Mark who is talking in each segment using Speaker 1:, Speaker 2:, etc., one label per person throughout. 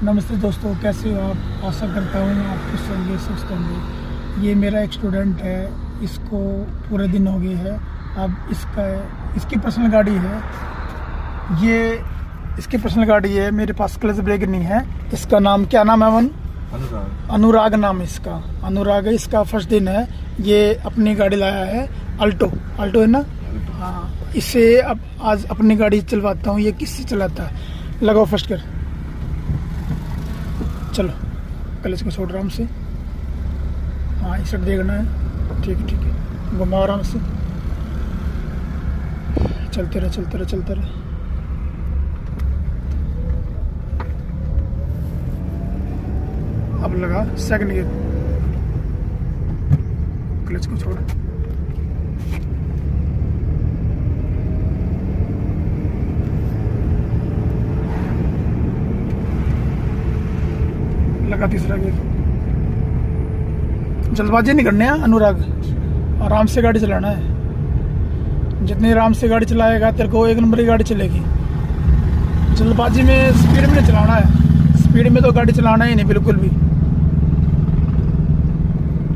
Speaker 1: नमस्ते दोस्तों, कैसे हो आप। आशा करता हूँ आप खुश होंगे, स्वस्थ होंगे। ये मेरा एक स्टूडेंट है, इसको पूरे दिन हो गए हैं। अब इसकी पर्सनल गाड़ी है, ये इसकी पर्सनल गाड़ी है। मेरे पास क्लच ब्रेक नहीं है। इसका नाम क्या नाम है अमन? अनुराग नाम है इसका। अनुराग है, इसका फर्स्ट दिन है। ये अपनी गाड़ी लाया है, अल्टो है ना। हाँ, इसे अब आज अपनी गाड़ी चलवाता हूँ। ये किससे चलाता है? लगाओ फर्स्ट कर, चलो क्लच को छोड़ आराम से। हाँ, इस साइड देखना है। ठीक है, घुमाओ आराम से। चलते रहे। अब लगा सेकंड गियर, क्लच को छोड़। लगा तीसरा गियर। जल्दबाजी नहीं करनी है अनुराग, आराम से गाड़ी चलाना है। जितनी आराम से गाड़ी चलाएगा तेरे को एक नंबर की गाड़ी चलेगी। जल्दबाजी में, स्पीड में नहीं चलाना है। स्पीड में तो गाड़ी चलाना ही नहीं बिल्कुल भी।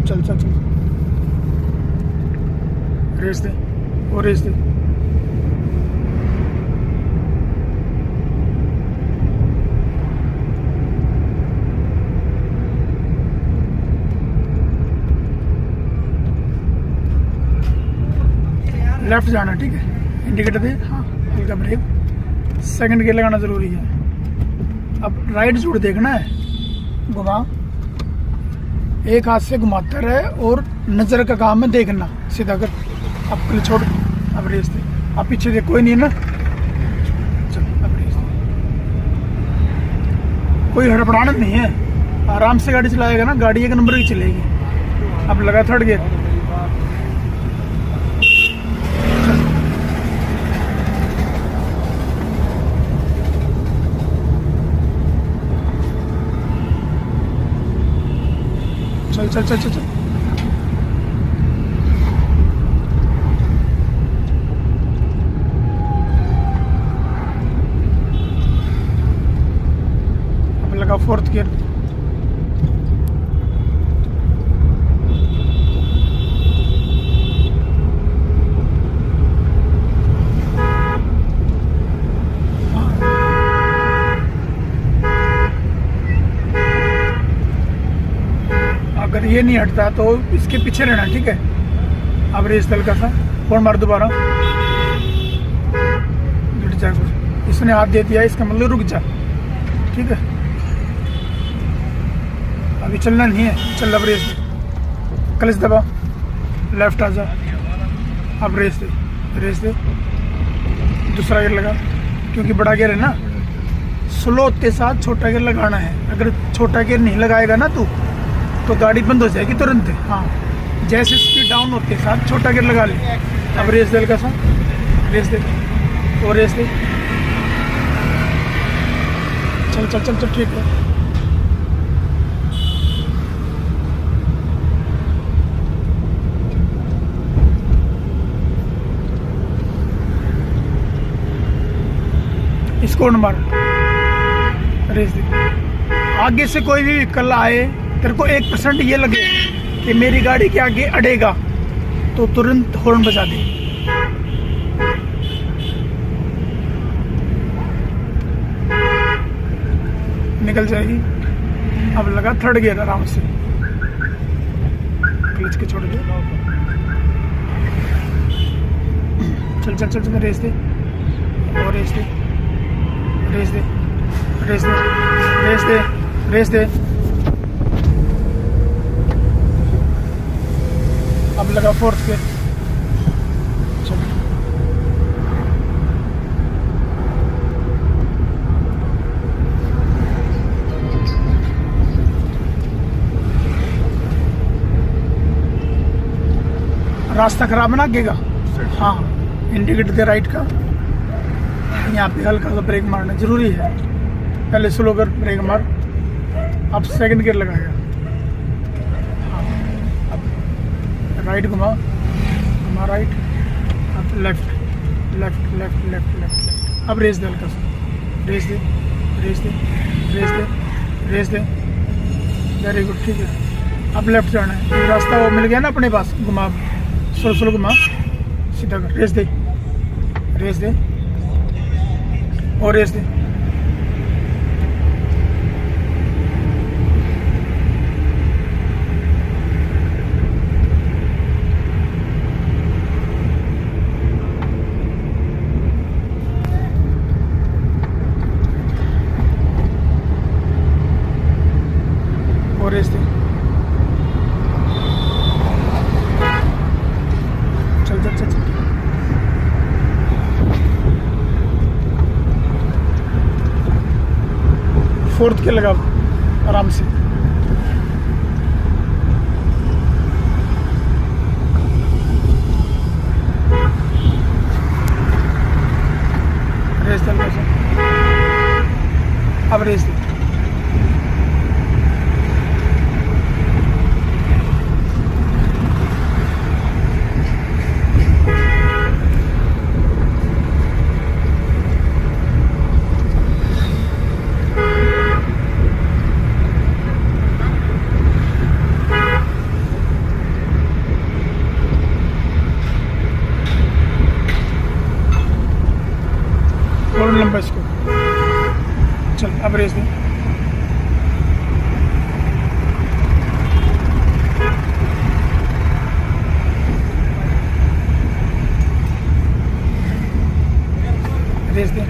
Speaker 1: चल रेस दे, और रेस दे। लेफ्ट जाना, ठीक है। इंडिकेटर दे, हाँ, हल्का ब्रेक। सेकंड गियर लगाना जरूरी है। अब राइट जोड़ देखना है, घुमा। एक हाथ से घुमाता रहे और नजर का काम है देखना। सीधा कर, अब क्लच छोड़, अब रेस दे। अब पीछे देख, कोई नहीं है ना। चल, अब रेस दे। कोई हड़बड़ाना नहीं है, आराम से गाड़ी चलाएगा ना, गाड़ी एक नंबर की चलेगी। अब लगा थर्ड गियर। चल। अब लगा फोर्थ गियर। अगर ये नहीं हटता तो इसके पीछे रहना, ठीक है। अब रेस हल्का सा फोन मार दोबारा। इसने हाथ दे दिया, इसका मतलब रुक जा, ठीक है। अभी चलना नहीं है, चल। अब रेस दे, क्लच दबा, लेफ्ट आ जा। अब रेस दे। दूसरा गियर लगा, क्योंकि बड़ा गियर है ना। स्लो के साथ छोटा गियर लगाना है। अगर छोटा गियर नहीं लगाएगा ना तो गाड़ी बंद हो जाएगी तुरंत। हाँ, जैसे स्पीड डाउन होते साथ छोटा गियर लगा ले। अब रेस दे, का रेस दे, और रेस दे। चल, ठीक है। इसको मार, रेस दे। आगे से कोई भी व्हीकल आए, तेरे को 1% ये लगे कि मेरी गाड़ी के आगे अड़ेगा, तो तुरंत हॉर्न बजा दे। निकल जाएगी। अब लगा थर्ड गियर, आराम से क्लच के छोड़ दे। चल, रेस दे, और रेस दे। अब लगा फोर्थ गियर। चलो, रास्ता खराब है ना आगे का। हाँ, इंडिकेटर दे राइट का। यहाँ पे हल्का सा ब्रेक मारना जरूरी है। पहले स्लो कर, ब्रेक मार। अब सेकंड गियर लगाएगा। राइट घुमाओ, राइट, अब left left left left left. अब रेस दे, हल्का सा रेस दे, रेस दे, रेस दे, रेस दे, वेरी गुड, ठीक है। अब लेफ्ट जाना है, रास्ता वो मिल गया ना अपने पास, घुमा, स्लो स्लो घुमा, सीधा कर, रेस दे, रेस दे और रेस दे। और रेस दे, चल चल चल चल। फोर्थ के लगा आराम से, रेस दे, अब रेस दे, और लंबा इसको, चल अब रेस दे, रेस दे,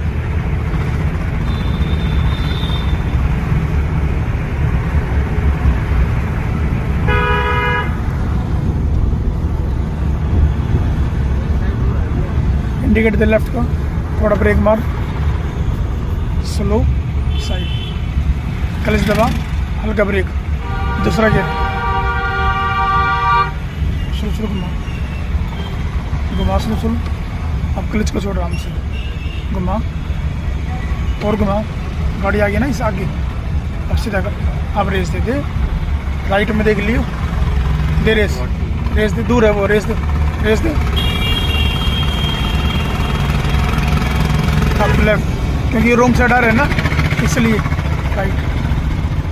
Speaker 1: इंडिकेट दे लेफ्ट को, थोड़ा ब्रेक मार, स्लो साइड, क्लच दबा, हल्का ब्रेक, दूसरा गियर, स्लो स्लो घुमा, घुमा स्लो स्लो, अब क्लच को छोड़ आराम से, घुमा और घुमा, गाड़ी आ गई ना इस आगे, अब सीधा कर, अब रेस दे दे, राइट में देख लियो, दे रेस, रेस दे, दूर है वो, रेस दे, रेस दे, अब लेफ्ट, क्योंकि रोंग साइड आ रहा है ना इसलिए, राइट,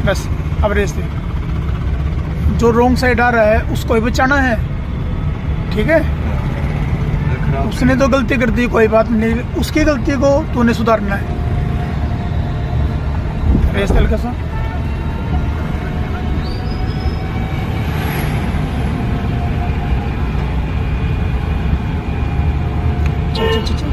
Speaker 1: बस अब रेस दे, जो रोंग साइड आ रहा है उसको ही बचाना है, ठीक है। उसने तो गलती कर दी, कोई बात नहीं, उसकी गलती को तूने सुधारना है, रेस दे हल्का सा, चल चल चल चल,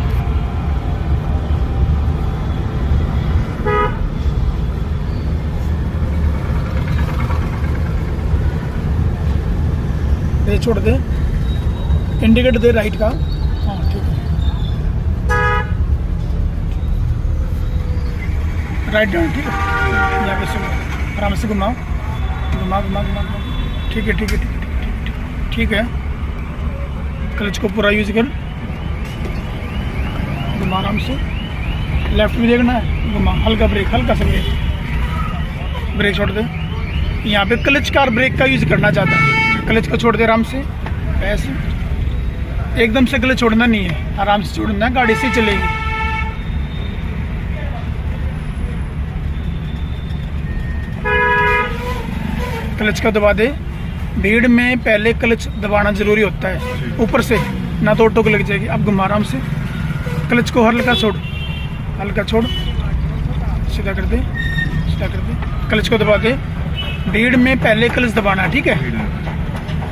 Speaker 1: ये छोड़ दे, इंडिकेटर दे राइट का, हाँ ठीक है, राइट डाउन, ठीक है, यहाँ पे सुनो, आराम से घुमाओ, घुमा घुमा घुमा, ठीक है ठीक है ठीक है ठीक है, क्लच को पूरा यूज कर, घुमा आराम से, लेफ्ट भी देखना है, घुमा, हल्का ब्रेक, हल्का सा ब्रेक, ब्रेक छोड़ दे, यहाँ पे क्लच कार ब्रेक का यूज करना चाहता है, क्लच को छोड़ दे आराम से, ऐसे एकदम से क्लच छोड़ना नहीं है, आराम से छोड़ना है, गाड़ी से चलेगी, क्लच का दबा दे, भीड़ में पहले क्लच दबाना जरूरी होता है, ऊपर से ना तो ऑटो को लग जाएगी। अब घुमा आराम से, क्लच को हल्का छोड़, हल्का छोड़, सीधा कर दे, सीधा कर दे, क्लच को दबा दे, भीड़ में पहले क्लच दबाना है, ठीक है,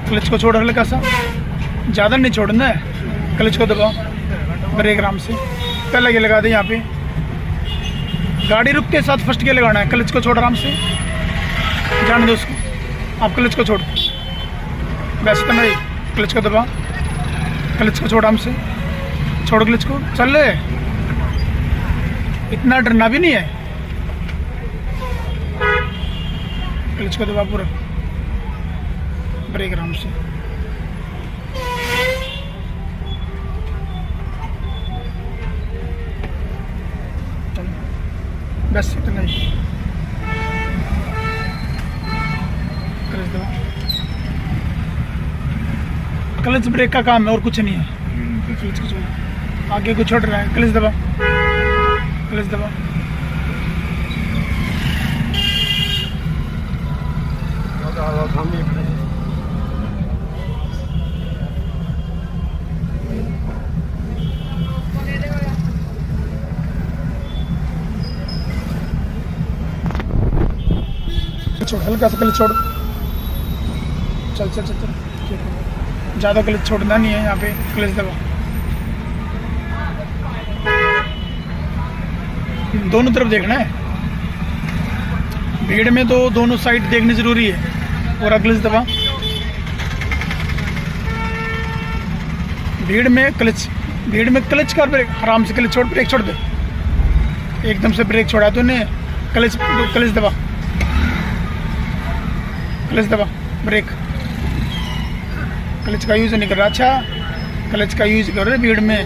Speaker 1: क्लच को छोड़ हल्का सा, ज़्यादा नहीं छोड़ना है, क्लच को दबाओ, ब्रेक आराम से, पहला गियर लगा दे, यहाँ पे गाड़ी रुकते साथ फर्स्ट गियर लगाना है, क्लच को छोड़ आराम से, जाने दो उसको, आप क्लच को छोड़, वैसे तो नहीं, क्लच को दबा, क्लच को छोड़ आराम से, छोड़ क्लच को, चल ले, इतना डरना भी नहीं है, क्लच को दबा पूरा, ब्रेक आराम से, बस इतना ही, क्लच दबा, क्लच ब्रेक का काम है और कुछ नहीं है, क्लच को छोड़, आगे को छोड़ रहा है, क्लच दबा, क्लच दबा, छोड़, हल्का सा क्लच छोड़। चल चल चल चल, ठीक है। ज़्यादा क्लच छोड़ना नहीं है यहाँ पे, क्लच दबा। दोनों तरफ देखना है, भीड़ में तो दोनों साइड देखनी ज़रूरी है। पूरा क्लच दबा, भीड़ में क्लच कर, ब्रेक आराम से क्लच छोड़, ब्रेक छोड़ दे। एकदम से ब्रेक छोड़ा तो नहीं, क्लच दबा, क्लच दबा, ब्रेक। क्लच का यूज़ नहीं कर रहा, अच्छा क्लच का यूज़ कर रहे। भीड़ में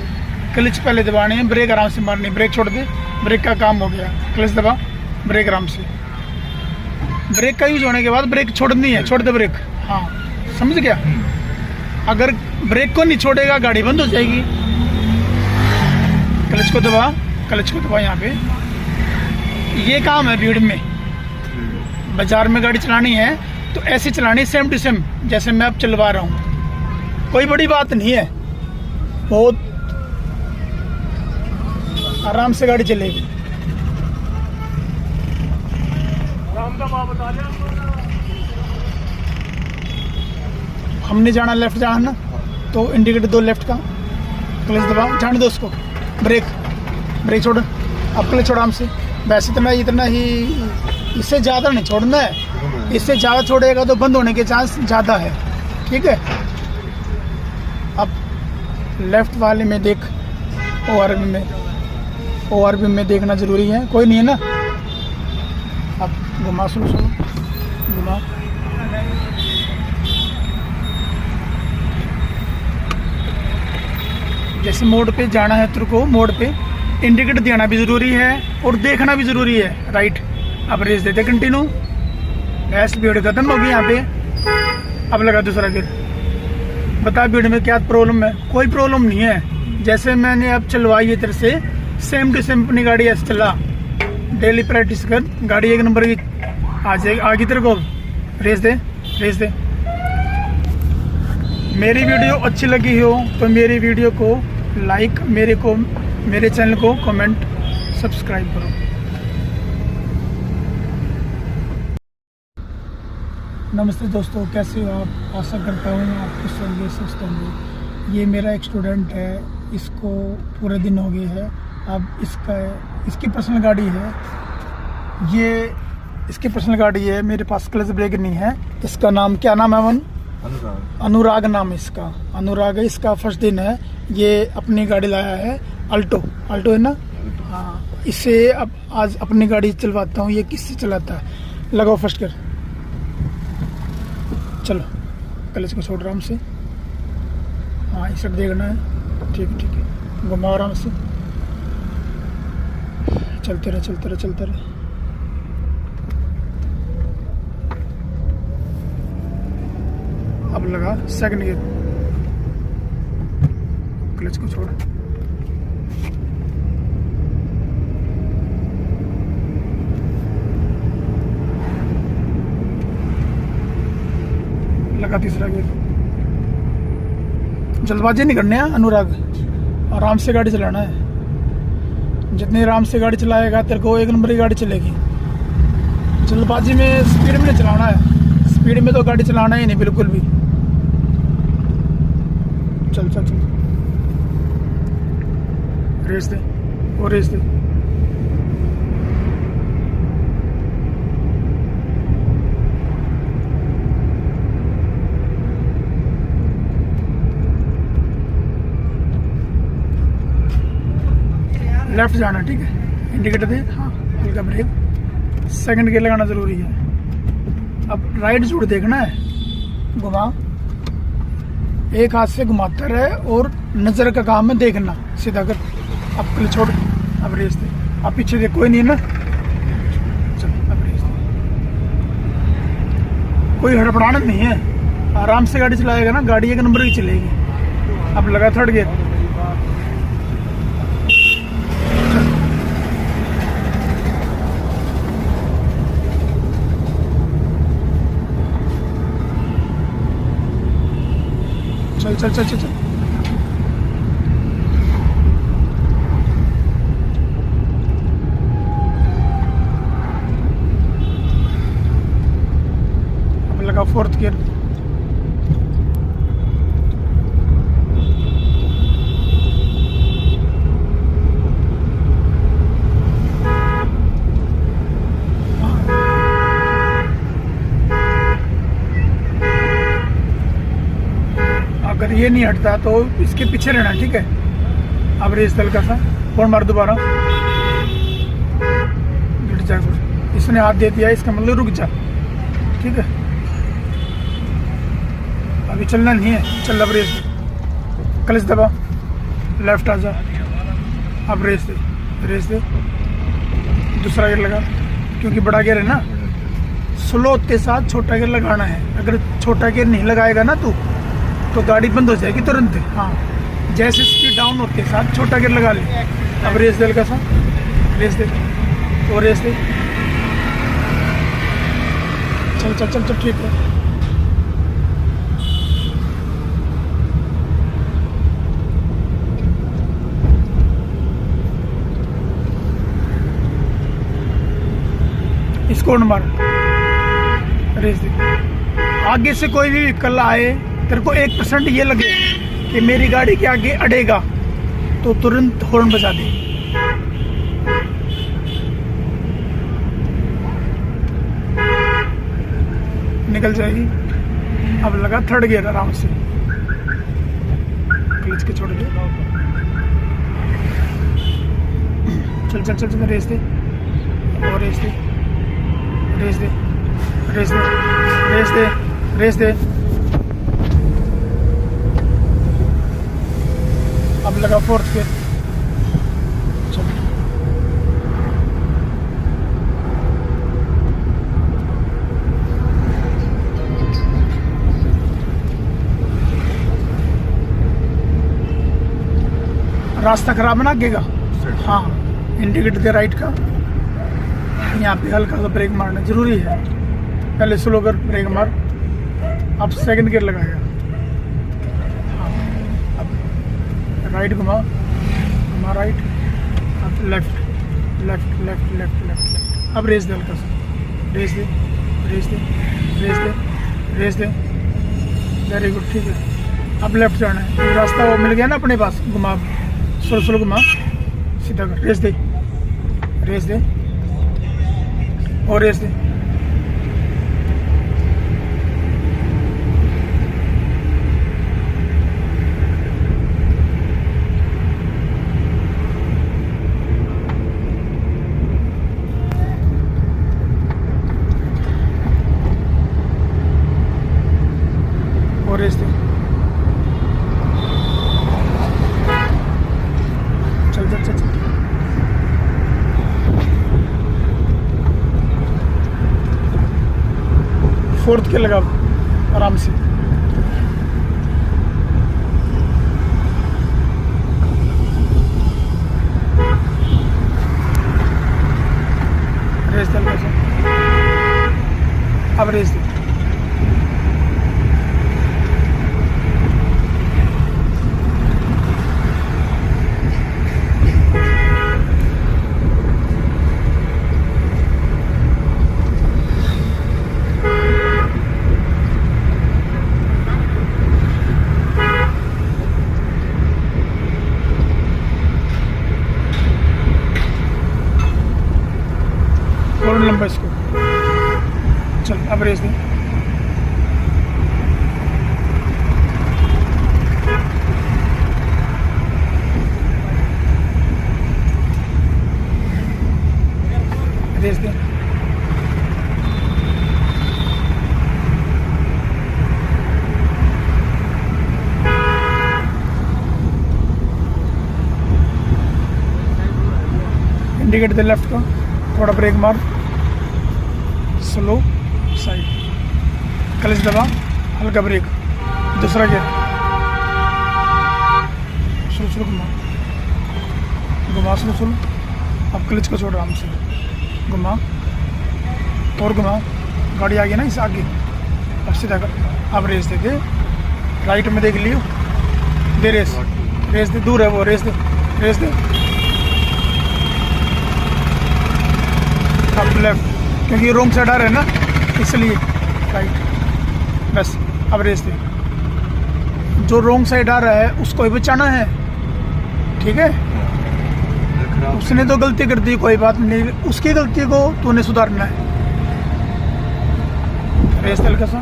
Speaker 1: क्लच पहले दबाने हैं, ब्रेक आराम से मारनी, ब्रेक छोड़ दे, ब्रेक का काम हो गया। क्लच दबा, ब्रेक आराम से। ब्रेक का यूज़ होने के बाद ब्रेक छोड़नी है, छोड़ दे ब्रेक। हाँ समझ गया। अगर ब्रेक को नहीं छोड़ेगा गाड़ी बंद हो जाएगी। क्लच को दबा, यहाँ पे। ये काम है भीड़ में। बाजार में गाड़ी चलानी है तो ऐसे चलानी, सेम टू सेम जैसे मैं अब चलवा रहा हूँ। कोई बड़ी बात नहीं है, बहुत आराम से गाड़ी चलेगी। हमने जाना लेफ्ट जाना ना, तो इंडिकेटर दो लेफ्ट का, क्लच दबा, जाने दो उसको, ब्रेक छोड़। अब क्लच छोड़ आराम से। वैसे इतना ही, इससे ज़्यादा नहीं छोड़ना है। इससे ज़्यादा छोड़ेगा तो बंद होने के चांस ज़्यादा है, ठीक है। अब लेफ्ट वाले में देख, ORV में देखना ज़रूरी है। कोई नहीं है ना। अब घुमा, सुनो घुमा। जैसे मोड़ पे जाना है तेरे को, मोड़ पे इंडिकेटर देना भी ज़रूरी है और देखना भी ज़रूरी है, राइट। अब रेस देते कंटिन्यू। गैस भीड़ खत्म होगी यहाँ पे। अब लगा दूसरा गियर। बता भीड़ में क्या प्रॉब्लम है? कोई प्रॉब्लम नहीं है। जैसे मैंने अब चलवाई है तेरे से, सेम टू सेम अपनी गाड़ी ऐसे चला। डेली प्रैक्टिस कर, गाड़ी एक नंबर की आ जाएगी। आगे तेरे को रेस दे। मेरी वीडियो अच्छी लगी हो तो मेरी वीडियो को लाइक, मेरे चैनल को कमेंट, सब्सक्राइब करो। नमस्ते दोस्तों, कैसे हो आप? आशा करता हूँ आप कुछ होंगे, स्वस्थ होंगे। ये मेरा एक स्टूडेंट है, इसको पूरे दिन हो गए हैं। अब इसकी पर्सनल गाड़ी है, ये इसकी पर्सनल गाड़ी है। मेरे पास क्लच ब्रेक नहीं है। इसका नाम क्या नाम है अमन? अनुराग नाम है इसका। अनुराग है, इसका फर्स्ट दिन है। ये अपनी गाड़ी लाया है, अल्टो है ना। हाँ, इससे अब आज अपनी गाड़ी चलवाता हूँ। ये किससे चलाता है? लगाओ फर्स्ट कर, चलो। क्लच को छोड़ आराम से। हाँ, इस देखना है, ठीक है। घुमाओ आराम से, चलते रहे। अब लगा सेकंड गियर, क्लच को छोड़। लगा तीसरा गियर। जल्दबाजी नहीं करनी है अनुराग, आराम से गाड़ी चलाना है। जितनी आराम से गाड़ी चलाएगा तेरे को एक नंबर की गाड़ी चलेगी। जल्दबाजी में, स्पीड में नहीं चलाना है। स्पीड में तो गाड़ी चलाना ही नहीं बिल्कुल भी। चल रेस दे, और रेस दे। लेफ्ट जाना, ठीक है। इंडिकेटर दे, हाँ, हल्का ब्रेक। सेकंड गियर लगाना ज़रूरी है। अब राइट जूड़ देखना है, घुमा। एक हाथ से घुमाता रहे और नज़र का काम है देखना, सीधा कर। अब क्लच छोड़, अब रेस दे। अब पीछे देख, कोई नहीं है ना। चल, अब रेस दे। कोई हड़बड़ाना नहीं है, आराम से गाड़ी चलाएगा ना, गाड़ी एक नंबर की चलेगी। अब लगा थर्ड गियर, चल। Fourth gear. अगर ये नहीं हटता तो इसके पीछे रहना, ठीक है। अब रेस हल्का सा फोन मार दोबारा, गिर जा। इसने हाथ दे दिया, इसका मतलब रुक जा, ठीक है। अभी चलना नहीं है, चल। अब रेस दे, क्लच दबा, लेफ्ट आ जा। अब रेस दे, रेस दे। दूसरा गियर लगा, क्योंकि बड़ा गियर है ना। स्लो के साथ छोटा गियर लगाना है। अगर छोटा गियर नहीं लगाएगा ना तू, तो गाड़ी बंद हो जाएगी तुरंत। हाँ, जैसे स्पीड डाउन होते साथ छोटा गियर लगा ले। अब रेस दे हल्का सा, रेस दे और रेस दे। चल चल चल चल, ठीक है। इसको मार, रेस दे। आगे से कोई भी व्हीकल आए, तेरे को 1% ये लगे कि मेरी गाड़ी के आगे अड़ेगा, तो तुरंत हॉर्न बजा दे। निकल जाएगी। अब लगा थर्ड गियर, आराम से क्लच के छोड़ दे। चल चल चल चल, रेस दे और रेस दे, रेस दे, रेस दे, रेस दे, रेस दे। अब लगा फोर्थ गियर। चल, रास्ता खराब है ना आगे का। हाँ, इंडिकेटर दे राइट का। यहाँ पे हल्का सा ब्रेक मारना जरूरी है। पहले स्लो कर, ब्रेक मार। अब सेकंड गियर लगाएगा। हाँ, अब राइट घुमा, घुमा राइट, अब left left left left left. अब रेस दे हल्का सा, रेस दे, रेस दे, रेस दे, रेस दे। वेरी गुड, ठीक है। अब लेफ्ट जाना है। रास्ता वो मिल गया ना अपने पास। घुमा, स्लो स्लो घुमा, सीधा कर, रेस दे, रेस दे और रेस दे। और रेस दे। चल चल चल चल। फोर्थ के लगा, आराम से। रेस दे, अब रेस दे। और लंबा इसको। चल, अब रेस दे। रेस दे। इंडिकेटर दे लेफ्ट का, थोड़ा ब्रेक मार, स्लो साइड, क्लच दबा, हल्का ब्रेक। दूसरा गियर, स्लो स्लो घुमा, घुमा स्लो स्लो। अब क्लच को छोड़, आराम से घुमा और घुमा। गाड़ी आ गई ना इस आगे, अब सीधा कर। अब रेस दे दे, राइट में देख लियो, दे रेस, रेस दे। दूर है वो, रेस दे, रेस दे। अब लेफ्ट, क्योंकि रोंग साइड आ रहा है ना, इसलिए राइट। बस अब रेस दे। जो रॉन्ग साइड आ रहा है उसको ही बचाना है, ठीक है। उसने तो गलती कर दी, कोई बात नहीं, उसकी गलती को तूने सुधारना है। रेस दे हल्का सा।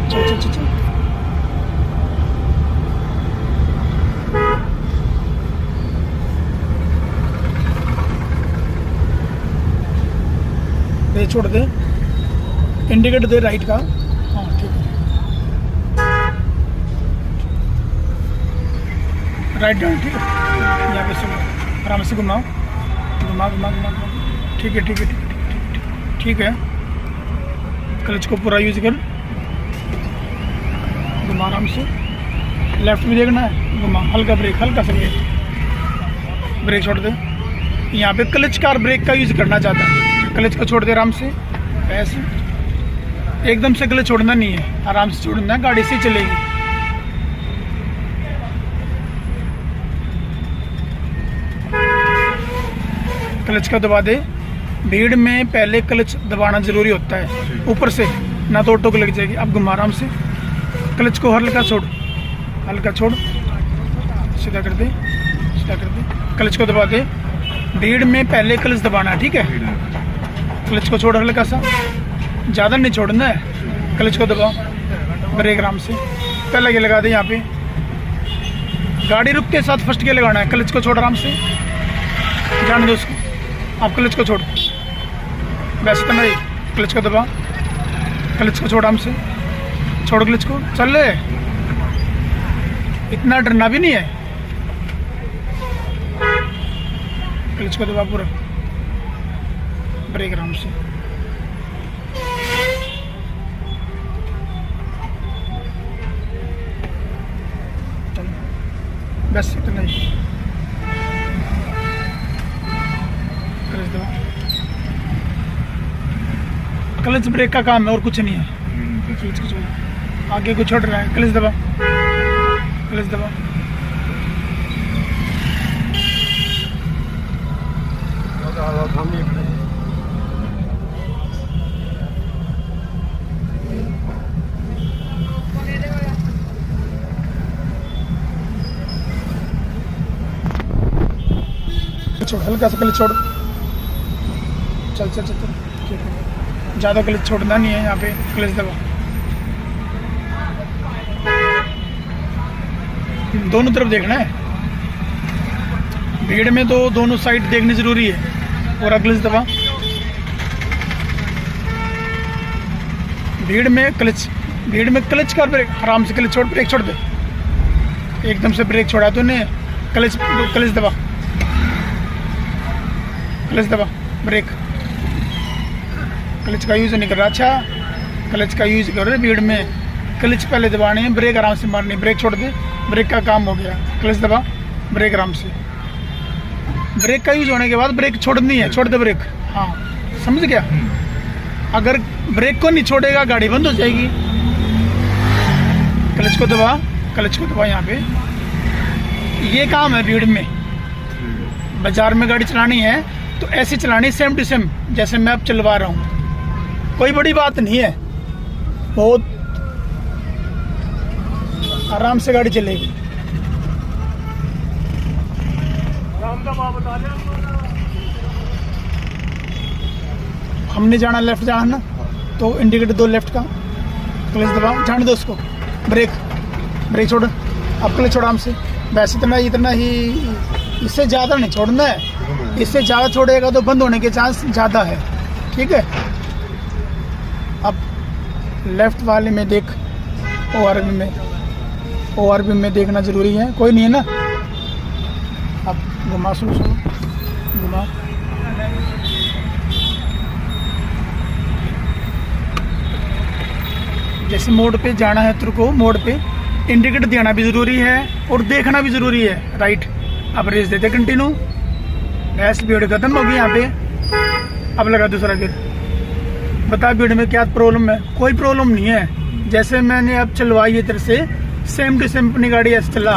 Speaker 1: चल चल चल चल। ये छोड़ दे, इंडिकेटर दे राइट का। हाँ ठीक है, राइट डाउन, ठीक है। यहाँ पे सुनो, आराम से घुमाओ, घुमा घुमा घुमा घुमा। ठीक है ठीक है ठीक है ठीक है। क्लच को पूरा यूज कर, घुमा आराम से। लेफ्ट में देखना है, घुमा, हल्का ब्रेक, हल्का सा ब्रेक छोड़ दे। यहाँ पे क्लच कार ब्रेक का यूज करना चाहता है, क्लच को छोड़ दे आराम से। ऐसे एकदम से क्लच छोड़ना नहीं है, आराम से छोड़ना है, गाड़ी से चलेगी। क्लच का दबा दे। भीड़ में पहले क्लच दबाना जरूरी होता है, ऊपर से, ना तो ऑटो को लग जाएगी। अब घुमा आराम से, क्लच को हल्का छोड़, हल्का छोड़, सीधा कर दे, सीधा कर दे। क्लच को दबा दे। भीड़ में पहले क्लच दबाना है, ठीक है। क्लच को छोड़ हल्का सा, ज़्यादा नहीं छोड़ना है। क्लच को दबाओ, ब्रेक आराम से, पहला गियर लगा दे। यहाँ पे गाड़ी रुक के साथ फर्स्ट गियर लगाना है। क्लच को छोड़ आराम से, जाने दो उसको। आप क्लच को छोड़, वैसे तो नहीं, क्लच को दबा, क्लच को छोड़ आराम से, छोड़ क्लच को, चल ले। इतना डरना भी नहीं है। क्लच को दबा पूरा, ब्रेक आराम से। बस इतना ही। क्लच दबा, क्लच ब्रेक का काम है और कुछ नहीं है। क्लच को छोड़, आगे को छोड़ रहा है, क्लच दबा, क्लच दबा। छोड़, हल्का सा क्लच छोड़, चल चल चल चल, ठीक है। ज़्यादा क्लच छोड़ना नहीं है। यहाँ पे क्लच दबा, दोनों तरफ देखना है। भीड़ में तो दोनों साइड देखनी जरूरी है। पूरा क्लच दबा, भीड़ में क्लच का ब्रेक, आराम से क्लच छोड़, ब्रेक छोड़ दे। एकदम से ब्रेक छोड़ा तूने, क्लच दबा, क्लच दबा, ब्रेक। क्लच का यूज़ नहीं कर रहा, अच्छा क्लच का यूज़ कर रहे। भीड़ में क्लच पहले दबाने हैं, ब्रेक आराम से मारनी, ब्रेक छोड़ दे, ब्रेक का काम हो गया। क्लच दबा, ब्रेक आराम से। ब्रेक का यूज होने के बाद ब्रेक छोड़नी है, छोड़ दे ब्रेक। हाँ समझ गया। अगर ब्रेक को नहीं छोड़ेगा गाड़ी बंद हो जाएगी। क्लच को दबा, क्लच को दबा। यहाँ पे ये काम है भीड़ में। बाजार में गाड़ी चलानी है तो ऐसे चलानी, सेम टू सेम जैसे मैं अब चलवा रहा हूँ। कोई बड़ी बात नहीं है, बहुत आराम से गाड़ी चलेगी। हमने जाना लेफ्ट जाना ना, तो इंडिकेटर दो लेफ्ट का, क्लच दबा, जाने दो उसको, ब्रेक छोड़, अब क्लच छोड़ आराम से। वैसे इतना ही, इससे ज़्यादा नहीं छोड़ना है। इससे ज़्यादा छोड़ेगा तो बंद होने के चांस ज़्यादा है, ठीक है। अब लेफ्ट वाले में देख, ORV में देखना ज़रूरी है, कोई नहीं है ना। अब घुमा, सुनो घुमा, जैसे मोड़ पे जाना है तेरे को, मोड़ पे इंडिकेटर देना भी ज़रूरी है और देखना भी ज़रूरी है, राइट। अब रेस देते कंटिन्यू, गैस भीड़ खत्म होगी यहाँ पे। अब लगा दूसरा गियर, बता भीड़ में क्या प्रॉब्लम है। कोई प्रॉब्लम नहीं है, जैसे मैंने अब चलवाई है तेरे से, सेम टू सेम अपनी गाड़ी ऐसे चला।